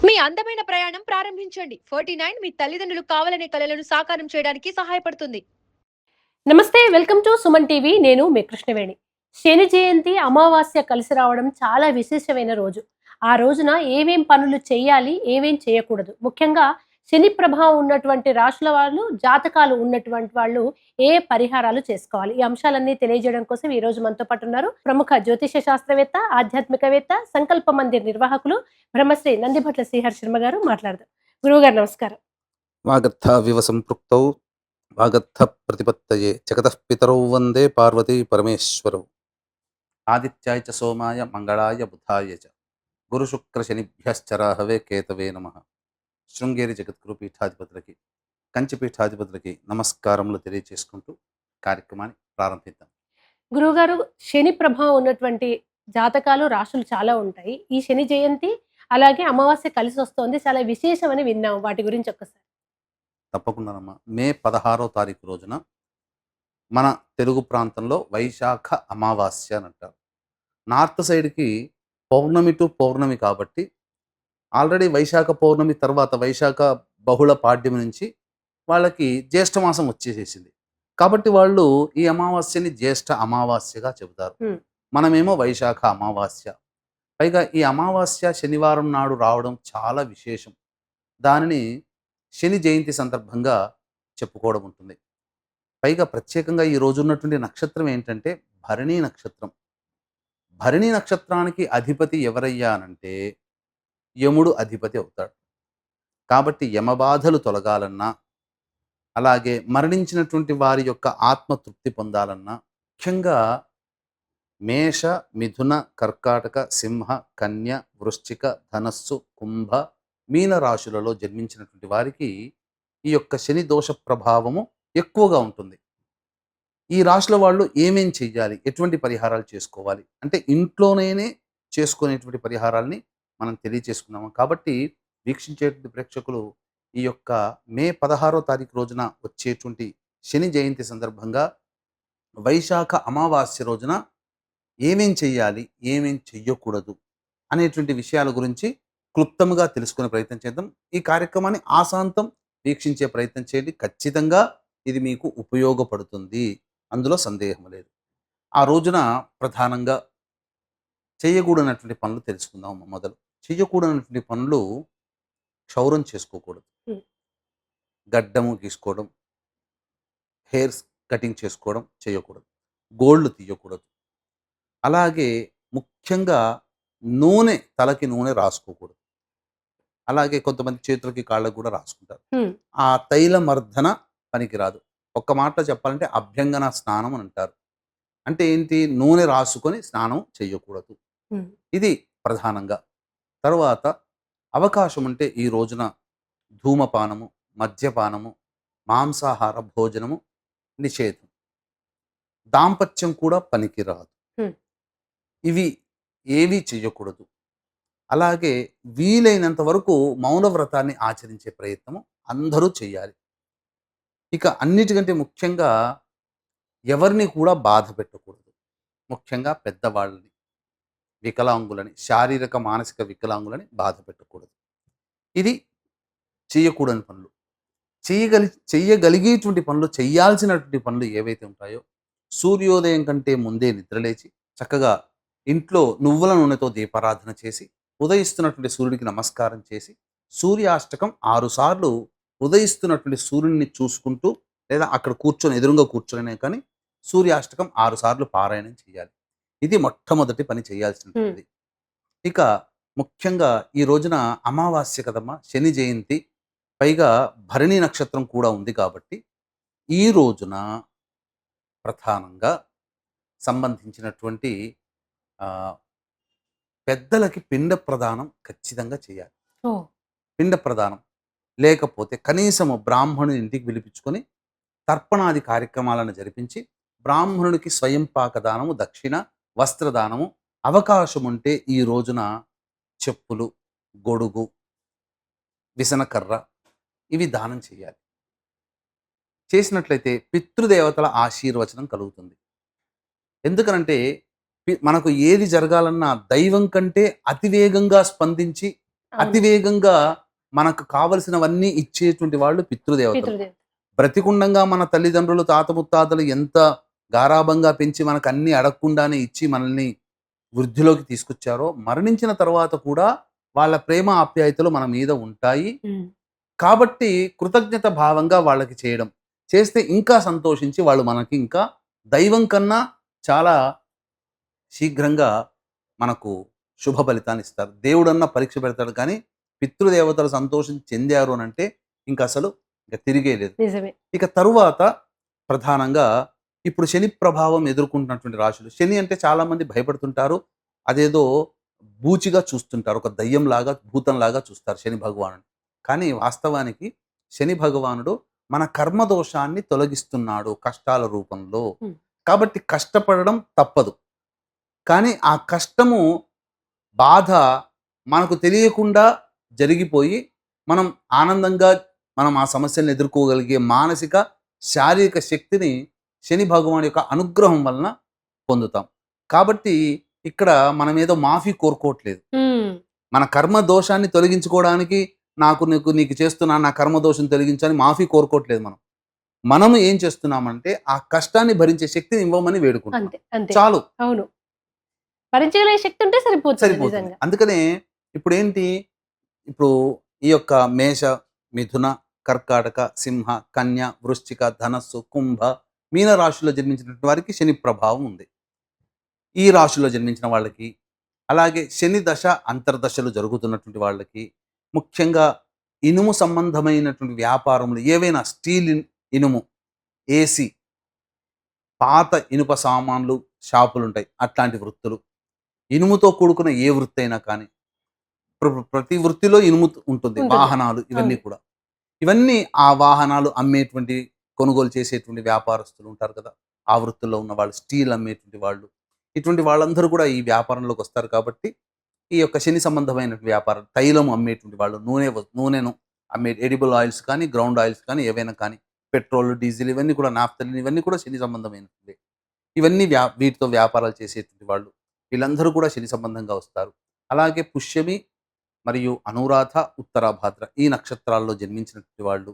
మీ అందమైన ప్రయాణం ప్రారంభించండి. 49 మీ తల్లిదండ్రులు కావాలనే కలలను సాకారం చేయడానికి సహాయపడుతుంది. నమస్తే, వెల్కమ్ టు సుమన్ టీవీ. నేను మీ కృష్ణవేణి. శని జయంతి, అమావాస్య కలిసి రావడం చాలా విశేషమైన రోజు. ఆ రోజున ఏమేం పనులు చేయాలి, ఏమేం చేయకూడదు, ముఖ్యంగా శని ప్రభావం ఉన్నటువంటి రాశుల వాళ్ళు, జాతకాలు ఉన్నటువంటి వాళ్ళు ఏ పరిహారాలు చేసుకోవాలి, ఈ అంశాలన్నీ తెలియజేయడం కోసం ఈ రోజు మనతో పాటు ఉన్నారు ప్రముఖ జ్యోతిష శాస్త్రవేత్త, ఆధ్యాత్మికవేత్త, సంకల్ప మందిర్ నిర్వాహకులు బ్రహ్మశ్రీ నందిభట్ల శ్రీహర్ శర్మ గారు. మాట్లాడదాం. గురువు గారు నమస్కారం. వాగర్థావివ సంపృక్తౌ వాగర్థ ప్రతిపత్తయే జగతః పితరౌ వందే పార్వతీ పరమేశ్వరౌ. ఆదిత్యాయ చ సోమాయ మంగళాయ బుధాయ చ గురు శుక్ర శనిభ్యశ్చరాహవే కేతవే నమః. శృంగేరి జగద్గురు పీఠాధిపతులకి, కంచి పీఠాధిపతులకి నమస్కారములు తెలియజేసుకుంటూ కార్యక్రమాన్ని ప్రారంభిద్దాం. గురువుగారు, శని ప్రభావం ఉన్నటువంటి జాతకాలు, రాశులు చాలా ఉంటాయి. ఈ శని జయంతి అలాగే అమావాస్య కలిసి వస్తోంది. చాలా విశేషమని విన్నాం. వాటి గురించి ఒక్కసారి. తప్పకుండానమ్మా. మే 16వ తారీఖు రోజున మన తెలుగు ప్రాంతంలో వైశాఖ అమావాస్య అని అంటారు. నార్త్ సైడ్కి పౌర్ణమి టు పౌర్ణమి కాబట్టి ఆల్రెడీ వైశాఖ పౌర్ణమి తర్వాత వైశాఖ బహుళ పాడ్యమి నుంచి వాళ్ళకి జ్యేష్ఠ మాసం వచ్చేసేసింది. కాబట్టి వాళ్ళు ఈ అమావాస్యని జ్యేష్ఠ అమావాస్యగా చెబుతారు. మనమేమో వైశాఖ అమావాస్య. పైగా ఈ అమావాస్య శనివారం నాడు రావడం చాలా విశేషం. దానిని శని జయంతి సందర్భంగా చెప్పుకోవడం ఉంటుంది. పైగా ప్రత్యేకంగా ఈ రోజు ఉన్నటువంటి నక్షత్రం ఏంటంటే భరణీ నక్షత్రం. భరణీ నక్షత్రానికి అధిపతి ఎవరయ్యా అనంటే యముడు అధిపతి అవుతాడు. కాబట్టి యమబాధలు తొలగాలన్నా, అలాగే మరణించినటువంటి వారి యొక్క ఆత్మ తృప్తి పొందాలన్నా, ముఖ్యంగా మేష, మిథున, కర్కాటక, సింహ, కన్య, వృశ్చిక, ధనస్సు, కుంభ, మీన రాశులలో జన్మించినటువంటి వారికి ఈ యొక్క శని దోష ప్రభావము ఎక్కువగా ఉంటుంది. ఈ రాశుల వాళ్ళు ఏమేం చెయ్యాలి, ఎటువంటి పరిహారాలు చేసుకోవాలి అంటే ఇంట్లోనే చేసుకునేటువంటి పరిహారాల్ని మనం తెలియచేసుకున్నాము. కాబట్టి వీక్షించేటువంటి ప్రేక్షకులు ఈ యొక్క మే 16వ తారీఖు రోజున వచ్చేటువంటి శని జయంతి సందర్భంగా వైశాఖ అమావాస్య రోజున ఏమేం చెయ్యాలి, ఏమేం చెయ్యకూడదు అనేటువంటి విషయాల గురించి క్లుప్తంగా తెలుసుకునే ప్రయత్నం చేద్దాం. ఈ కార్యక్రమాన్ని ఆశాంతం వీక్షించే ప్రయత్నం చేయండి. ఖచ్చితంగా ఇది మీకు ఉపయోగపడుతుంది, అందులో సందేహం లేదు. ఆ రోజున ప్రధానంగా చేయకూడనటువంటి పనులు తెలుసుకుందాం. మొదలు చేయకూడనటువంటి పనులు క్షౌరం చేసుకోకూడదు, గడ్డము గీసుకోవడం, హెయిర్స్ కటింగ్ చేసుకోవడం చేయకూడదు, గోల్డ్ తీయకూడదు. అలాగే ముఖ్యంగా నూనె, తలకి నూనె రాసుకోకూడదు. అలాగే కొంతమంది చేతులకి, కాళ్ళకు కూడా రాసుకుంటారు. ఆ తైల మర్దన పనికిరాదు. ఒక్క మాటలో చెప్పాలంటే అభ్యంగన స్నానం అని అంటారు. అంటే ఏంటి, నూనె రాసుకొని స్నానం చేయకూడదు. ఇది ప్రధానంగా. తర్వాత అవకాశం ఉంటే ఈ రోజున ధూమపానము, మద్యపానము, మాంసాహార భోజనము నిషేధం. దాంపత్యం కూడా పనికిరాదు. ఇవి ఏవీ చెయ్యకూడదు. అలాగే వీలైనంత వరకు మౌన వ్రతాన్ని ఆచరించే ప్రయత్నము అందరూ చేయాలి. ఇక అన్నిటికంటే ముఖ్యంగా ఎవరిని కూడా బాధ పెట్టకూడదు. ముఖ్యంగా పెద్దవాళ్ళని, వికలాంగులని, శారీరక మానసిక వికలాంగులని బాధ పెట్టకూడదు. ఇది చేయకూడని పనులు. చెయ్యగలిగేటువంటి పనులు, చేయాల్సినటువంటి పనులు ఏవైతే ఉంటాయో, సూర్యోదయం కంటే ముందే నిద్రలేచి చక్కగా ఇంట్లో నువ్వుల నూనెతో దీపారాధన చేసి, ఉదయిస్తున్నటువంటి సూర్యుడికి నమస్కారం చేసి, సూర్యాష్టకం 6 సార్లు ఉదయిస్తున్నటువంటి సూర్యుడిని చూసుకుంటూ, లేదా అక్కడ కూర్చొని ఎదురుగా కూర్చొని కానీ సూర్యాష్టకం 6 సార్లు పారాయణం చేయాలి. ఇది మొట్టమొదటి పని చేయాల్సినటువంటిది. ఇక ముఖ్యంగా ఈ రోజున అమావాస్య కదమ్మా, శని జయంతి, పైగా భరణి నక్షత్రం కూడా ఉంది కాబట్టి ఈ రోజున ప్రధానంగా సంబంధించినటువంటి పెద్దలకి పిండ ప్రదానం ఖచ్చితంగా చేయాలి. పిండ ప్రదానం లేకపోతే కనీసము బ్రాహ్మణుని ఇంటికి పిలిపించుకొని తర్పణాది కార్యక్రమాలను జరిపించి బ్రాహ్మణునికి స్వయం పాకదానము, దక్షిణ, వస్త్రదానము, అవకాశం ఉంటే ఈ రోజున చెప్పులు, గొడుగు, విసనకర్ర ఇవి దానం చేయాలి. చేసినట్లయితే పితృదేవతల ఆశీర్వచనం కలుగుతుంది. ఎందుకనంటే మనకు ఏది జరగాలన్నా దైవం కంటే అతివేగంగా స్పందించి అవును. అతివేగంగా మనకు కావలసినవన్నీ ఇచ్చేటువంటి వాళ్ళు పితృదేవతలు. పితృదేవత. బ్రతికుండంగా మన తల్లిదండ్రులు, తాత ముత్తాతలు ఎంత గారాబంగా పెంచి మనకన్నీ అడగకుండానే ఇచ్చి మనల్ని వృద్ధిలోకి తీసుకొచ్చారో, మరణించిన తర్వాత కూడా వాళ్ళ ప్రేమ ఆప్యాయతలు మన మీద ఉంటాయి. హ్మ్. కాబట్టి కృతజ్ఞత భావంగా వాళ్ళకి చేయడం. చేస్తే ఇంకా సంతోషించి వాళ్ళు మనకి ఇంకా దైవం కన్నా చాలా శీఘ్రంగా మనకు శుభ ఫలితాన్నిస్తారు. దేవుడన్నా పరీక్ష పెడతాడు కానీ, పితృదేవతలు సంతోషం చెందారు అనంటే ఇంకసలు తిరిగే లేదు. నిజమే. ఇక తరువాత ప్రధానంగా ఇప్పుడు శని ప్రభావం ఎదుర్కొంటున్నటువంటి రాశులు. శని అంటే చాలామంది భయపడుతుంటారు. అదేదో బూచిగా చూస్తుంటారు. ఒక దయ్యంలాగా, భూతంలాగా చూస్తారు శని భగవానుడిని. కానీ వాస్తవానికి శని భగవానుడు మన కర్మ దోషాన్ని తొలగిస్తున్నాడు కష్టాల రూపంలో. హ్మ్. కాబట్టి కష్టపడడం తప్పదు. కానీ ఆ కష్టము, బాధ మనకు తెలియకుండా జరిగిపోయి, మనం ఆనందంగా మనం ఆ సమస్యలను ఎదుర్కోగలిగే మానసిక, శారీరక శక్తిని శని భగవానుడి యొక్క అనుగ్రహం వలన పొందుతాం. కాబట్టి ఇక్కడ మనమేదో మాఫీ కోరుకోవట్లేదు. హ్మ్. మన కర్మ దోషాన్ని తొలగించుకోవడానికి నీకు చేస్తున్నాను, నా కర్మ దోషం తొలగించని మాఫీ కోరుకోవట్లేదు మనం. మనము ఏం చేస్తున్నామంటే, ఆ కష్టాన్ని భరించే శక్తిని ఇవ్వమని వేడుకుంటున్నాం. అంతే. అంతే. చాలు. అవును. భరించగలిగే శక్తి ఉంటే సరిపోతుంది సరిపోతుంది. నిజంగా. అందుకనే ఇప్పుడేంటి, ఇప్పుడు ఈ యొక్క మేష, మిథున, కర్కాటక, సింహ, కన్య, వృశ్చిక, ధనస్సు, కుంభ, మీన రాశుల్లో జన్మించినటువంటి వారికి శని ప్రభావం ఉంది. ఈ రాశుల్లో జన్మించిన వాళ్ళకి, అలాగే శని దశ, అంతర్దశలు జరుగుతున్నటువంటి వాళ్ళకి, ముఖ్యంగా ఇనుము సంబంధమైనటువంటి వ్యాపారములు ఏవైనా స్టీల్, ఇనుము, ఏసీ, పాత ఇనుప సామాన్లు షాపులుంటాయి. అట్లాంటి వృత్తులు, ఇనుముతో కూడుకున్న ఏ వృత్తి అయినా కానీ, ప్రతి వృత్తిలో ఇనుము ఉంటుంది. ఉంటుంది. వాహనాలు ఇవన్నీ అవును. కూడా. ఇవన్నీ ఆ వాహనాలు అమ్మేటువంటి, కొనుగోలు చేసేటువంటి వ్యాపారస్తులు ఉంటారు కదా! ఆ వృత్తుల్లో ఉన్నవాళ్ళు, స్టీల్ అమ్మేటువంటి వాళ్ళు. ఇటువంటి వాళ్ళందరూ కూడా ఈ వ్యాపారంలోకి వస్తారు కాబట్టి, ఈ యొక్క శని సంబంధమైన వ్యాపారం, తైలం అమ్మేటువంటి వాళ్ళు, నూనెను అమ్మే ఎడిబుల్ ఆయిల్స్ కానీ, గ్రౌండ్ ఆయిల్స్ కానీ, ఏవైనా కానీ, పెట్రోల్, డీజిల్ ఇవన్నీ కూడా, నాఫ్తలిన్ ఇవన్నీ కూడా శని సంబంధమైనటివే. ఇవన్నీ వీటితో వ్యాపారాలు చేసేటువంటి వాళ్ళు. వీళ్ళందరూ కూడా శని సంబంధంగా వస్తారు. అలాగే పుష్యమి మరియు అనురాధ, ఉత్తరాభాద్ర ఈ నక్షత్రాల్లో జన్మించినటువంటి వాళ్ళు,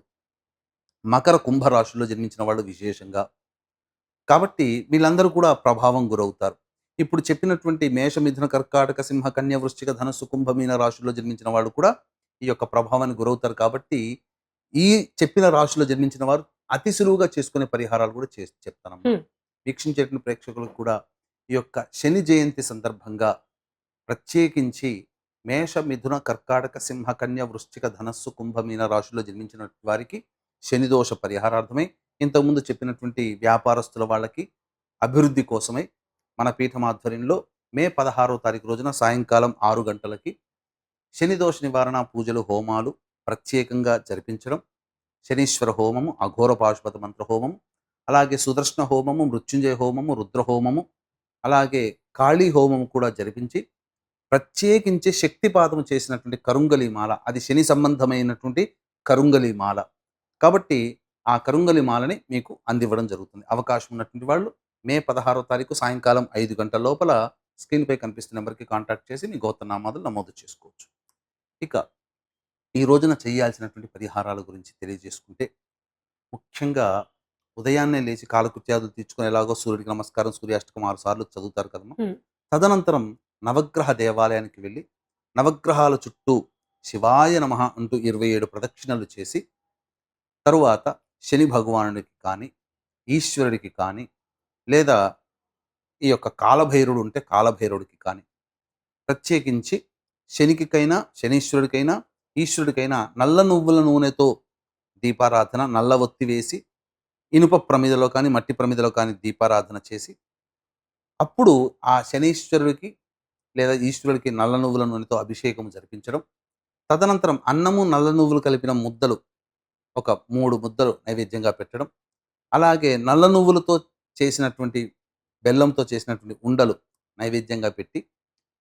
మకర, కుంభ రాశుల్లో జన్మించిన వాళ్ళు విశేషంగా. కాబట్టి వీళ్ళందరూ కూడా ప్రభావం గురవుతారు. ఇప్పుడు చెప్పినటువంటి మేష, మిథున, కర్కాటక, సింహ, కన్య, వృశ్చిక, ధనస్సు, కుంభ, మీన రాశుల్లో జన్మించిన వాళ్ళు కూడా ఈ యొక్క ప్రభావానికి గురవుతారు. కాబట్టి ఈ చెప్పిన రాశుల్లో జన్మించిన వారు అతి సులువుగా చేసుకునే పరిహారాలు కూడా చెప్తానమ్మా. హ్మ్. వీక్షించేటువంటి ప్రేక్షకులకు కూడా ఈ యొక్క శని జయంతి సందర్భంగా ప్రత్యేకించి మేష, మిథున, కర్కాటక, సింహ, కన్య, వృశ్చిక, ధనస్సు, కుంభ, మీన రాశుల్లో జన్మించిన వారికి శని దోష పరిహారార్థమై, ఇంతకుముందు చెప్పినటువంటి వ్యాపారస్తుల వాళ్ళకి అభివృద్ధి కోసమై మన పీఠం ఆధ్వర్యంలో మే 16వ తారీఖు రోజున సాయంకాలం 6 గంటలకి శని దోష నివారణ పూజలు, హోమాలు ప్రత్యేకంగా జరిపించడం, శనీశ్వర హోమము, అఘోర పాశుపత మంత్ర హోమము, అలాగే సుదర్శన హోమము, మృత్యుంజయ హోమము, రుద్ర హోమము, అలాగే కాళీ హోమము కూడా జరిపించి, ప్రత్యేకించి శక్తిపాతము చేసినటువంటి కరుంగలి మాల, అది శని సంబంధమైనటువంటి కరుంగలి మాల. కాబట్టి ఆ కరుంగలి మాలని మీకు అందివ్వడం జరుగుతుంది. అవకాశం ఉన్నటువంటి వాళ్ళు మే 16వ తారీఖు సాయంకాలం 5 గంటల లోపల స్క్రీన్‌పై కనిపిస్తున్న నెంబర్‌కి కాంటాక్ట్ చేసి మీ గోత్రనామాలు నమోదు చేసుకోవచ్చు. ఇక ఈ రోజున చేయాల్సినటువంటి పరిహారాల గురించి తెలియజేసుకుంటే, ముఖ్యంగా ఉదయాన్నే లేచి కాలకృత్యాదులు తీర్చుకొని ఎలాగో సూర్యుడికి నమస్కారం, సూర్యాష్టకం 6 సార్లు చదువుతారు కదమ్మా! హ్మ్. తదనంతరం నవగ్రహ దేవాలయానికి వెళ్ళి, నవగ్రహాల చుట్టూ శివాయ నమః అంటూ 27 ప్రదక్షిణలు చేసి, తరువాత శని భగవానుడికి కానీ, ఈశ్వరుడికి కానీ, లేదా ఈ యొక్క కాలభైరవుడు ఉంటే కాలభైరవుడికి కానీ, ప్రత్యేకించి శనికికైనా, శనీశ్వరుడికైనా, ఈశ్వరుడికైనా నల్ల నువ్వుల నూనెతో దీపారాధన, నల్ల ఒత్తి వేసి, ఇనుప ప్రమిదలో కానీ, మట్టి ప్రమిదలో కానీ దీపారాధన చేసి, అప్పుడు ఆ శనీశ్వరుడికి లేదా ఈశ్వరుడికి నల్ల నువ్వుల నూనెతో అభిషేకం జరిపించడం. తదనంతరం అన్నము, నల్ల నువ్వులు కలిపిన ముద్దలు ఒక 3 ముద్దలు నైవేద్యంగా పెట్టడం. అలాగే నల్ల నువ్వులతో చేసినటువంటి, బెల్లంతో చేసినటువంటి ఉండలు నైవేద్యంగా పెట్టి,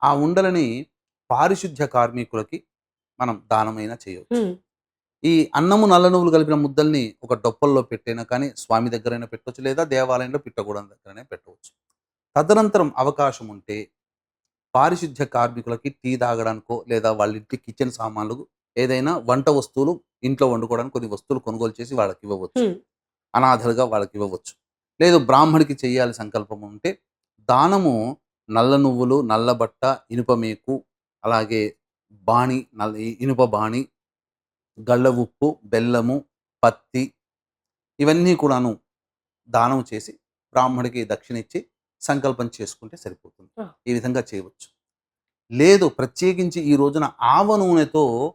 ఆ ఉండలని పారిశుద్ధ్య కార్మికులకి మనం దానమైనా చేయవచ్చు. హ్మ్. ఈ అన్నము, నల్ల నువ్వులు కలిపిన ముద్దల్ని ఒక డొప్పల్లో పెట్టైనా కానీ స్వామి దగ్గరైనా పెట్టొచ్చు, లేదా దేవాలయంలో పిట్టగోడం దగ్గరైనా పెట్టవచ్చు. తదనంతరం అవకాశం ఉంటే పారిశుద్ధ్య కార్మికులకి టీ తాగడానికో లేదా వాళ్ళ ఇంటి కిచెన్ సామాన్లు ఏదైనా వంట వస్తువులు ఇంట్లో వండుకోవడానికి కొన్ని వస్తువులు కొనుగోలు చేసి వాళ్ళకి ఇవ్వవచ్చు. హ్మ్. అనాథలుగా వాళ్ళకి ఇవ్వవచ్చు. లేదు బ్రాహ్మడికి చేయాలి సంకల్పం ఉంటే దానము నల్ల నువ్వులు, నల్ల బట్ట, ఇనుప మేకు, అలాగే బాణి, ఇనుప బాణి, గళ్ళ ఉప్పు, బెల్లము, పత్తి ఇవన్నీ కూడాను దానం చేసి బ్రాహ్మడికి దక్షిణ ఇచ్చి సంకల్పం చేసుకుంటే సరిపోతుంది. ఆ! ఈ విధంగా చేయవచ్చు. లేదు ప్రత్యేకించి ఈ రోజున ఆవ నూనెతో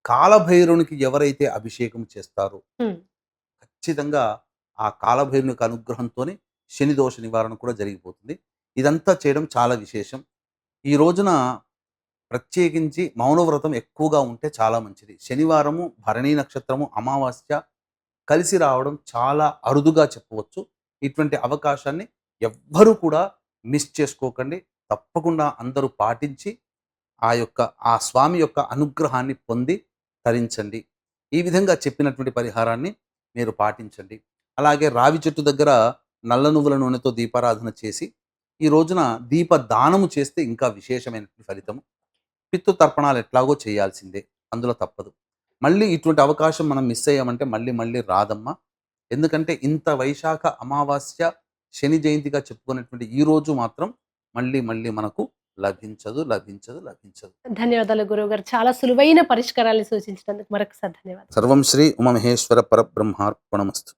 కాలభైరవునికి ఎవరైతే అభిషేకం చేస్తారో హ్మ్. ఖచ్చితంగా ఆ కాలభైరుని యొక్క అనుగ్రహంతోనే శని దోష నివారణ కూడా జరిగిపోతుంది. ఇదంతా చేయడం చాలా విశేషం. ఈ రోజున ప్రత్యేకించి మౌనవ్రతం ఎక్కువగా ఉంటే చాలా మంచిది. శనివారము, భరణీ నక్షత్రము, అమావాస్య కలిసి రావడం చాలా అరుదుగా చెప్పవచ్చు. ఇటువంటి అవకాశాన్ని ఎవ్వరూ కూడా మిస్ చేసుకోకండి. తప్పకుండా అందరూ పాటించి ఆ స్వామి యొక్క అనుగ్రహాన్ని పొంది తరించండి. ఈ విధంగా చెప్పినటువంటి పరిహారాన్ని మీరు పాటించండి. అలాగే రావి చెట్టు దగ్గర నల్ల నువ్వుల నూనెతో దీపారాధన చేసి, ఈ రోజున దీప దానము చేస్తే ఇంకా విశేషమైనటువంటి ఫలితము. పితృ తర్పణాలు ఎట్లాగో చేయాల్సిందే. అందులో తప్పదు. మళ్ళీ ఇటువంటి అవకాశం మనం మిస్ అయ్యామంటే మళ్ళీ మళ్ళీ రాదమ్మా. ఎందుకంటే ఇంత వైశాఖ అమావాస్య, శని జయంతిగా చెప్పుకునేటువంటి ఈ రోజు మాత్రం మళ్ళీ మళ్ళీ మనకు లభించదు, లభించదు, లభించదు. ధన్యవాదాలు గురువుగారు. చాలా సులువైన పరిష్కారాలు సూచించినందుకు మరొకసారి ధన్యవాదాలు. సర్వం శ్రీ ఉమామహేశ్వర పరబ్రహ్మార్పణమస్తు.